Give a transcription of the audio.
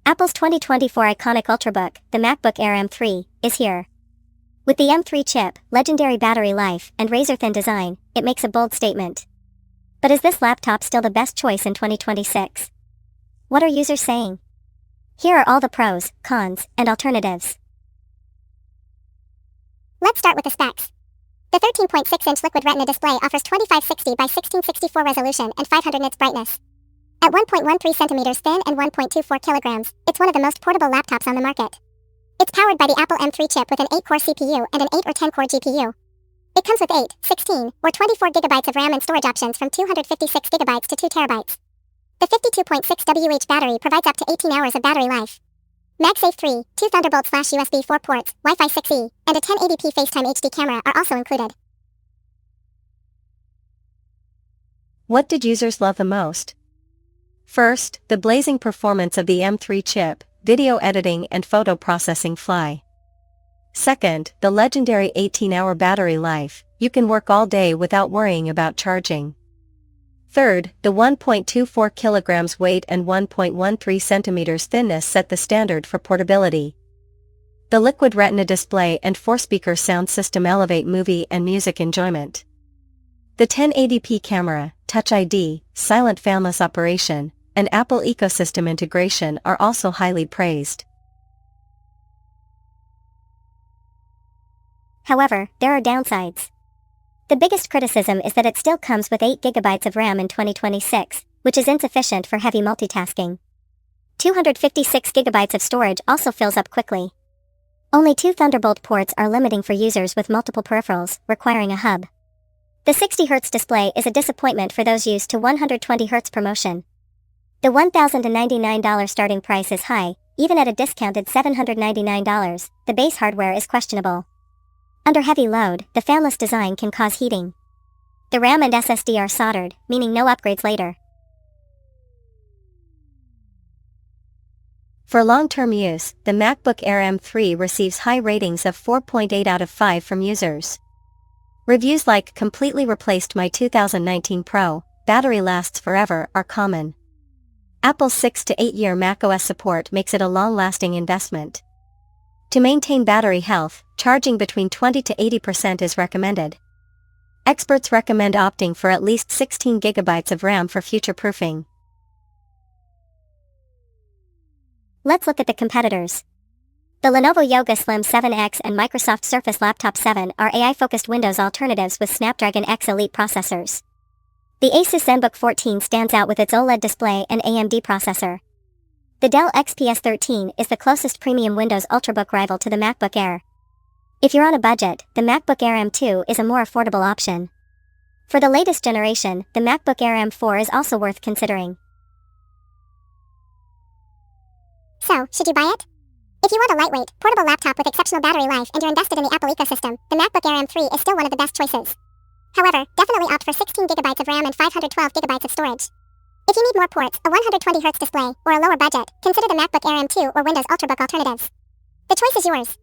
Apple's 2024 iconic ultrabook, the MacBook Air M3, is here. With the M3 chip, legendary battery life, and razor-thin design, it makes a bold statement. But is this laptop still the best choice in 2026? What are users saying? Here are all the pros, cons, and alternatives. Let's start with the specs. The 13.6-inch Liquid Retina display offers 2560 by 1664 resolution and 500 nits brightness. At 1.13 centimeters thin and 1.24 kilograms, it's one of the most portable laptops on the market. It's powered by the Apple M3 chip with an 8-core CPU and an 8 or 10-core GPU. It comes with 8, 16, or 24 gigabytes of RAM and storage options from 256 gigabytes to 2 terabytes. The 52.6 WH battery provides up to 18 hours of battery life. MagSafe 3, 2 Thunderbolt/USB 4 ports, Wi-Fi 6E, and a 1080p FaceTime HD camera are also included. What did users love the most? First, the blazing performance of the M3 chip, video editing and photo processing fly. Second, the legendary 18-hour battery life, you can work all day without worrying about charging. Third, the 1.24 kilograms weight and 1.13 centimeters thinness set the standard for portability. The Liquid Retina display and 4-speaker sound system elevate movie and music enjoyment. The 1080p camera, Touch ID, silent fanless operation, and Apple ecosystem integration are also highly praised. However, there are downsides. The biggest criticism is that it still comes with 8 gigabytes of RAM in 2026, which is insufficient for heavy multitasking. 256 gigabytes of storage also fills up quickly. Only 2 Thunderbolt ports are limiting for users with multiple peripherals, requiring a hub. The 60Hz display is a disappointment for those used to 120Hz promotion. The $1,099 starting price is high, even at a discounted $799, the base hardware is questionable. Under heavy load, the fanless design can cause heating. The RAM and SSD are soldered, meaning no upgrades later. For long-term use, the MacBook Air M3 receives high ratings of 4.8 out of 5 from users. Reviews like "completely replaced my 2019 Pro, battery lasts forever" are common. Apple's 6 to 8 year macOS support makes it a long-lasting investment. To maintain battery health, charging between 20 to 80% is recommended. Experts recommend opting for at least 16 gigabytes of RAM for future-proofing. Let's look at the competitors. The Lenovo Yoga Slim 7X and Microsoft Surface Laptop 7 are AI-focused Windows alternatives with Snapdragon X Elite processors. The Asus ZenBook 14 stands out with its OLED display and AMD processor. The Dell XPS 13 is the closest premium Windows Ultrabook rival to the MacBook Air. If you're on a budget, the MacBook Air M2 is a more affordable option. For the latest generation, the MacBook Air M4 is also worth considering. So, should you buy it? If you want a lightweight, portable laptop with exceptional battery life and you're invested in the Apple ecosystem, the MacBook Air M3 is still one of the best choices. However, definitely opt for 16 gigabytes of RAM and 512 gigabytes of storage. If you need more ports, a 120Hz display, or a lower budget, consider the MacBook Air M2 or Windows Ultrabook alternatives. The choice is yours.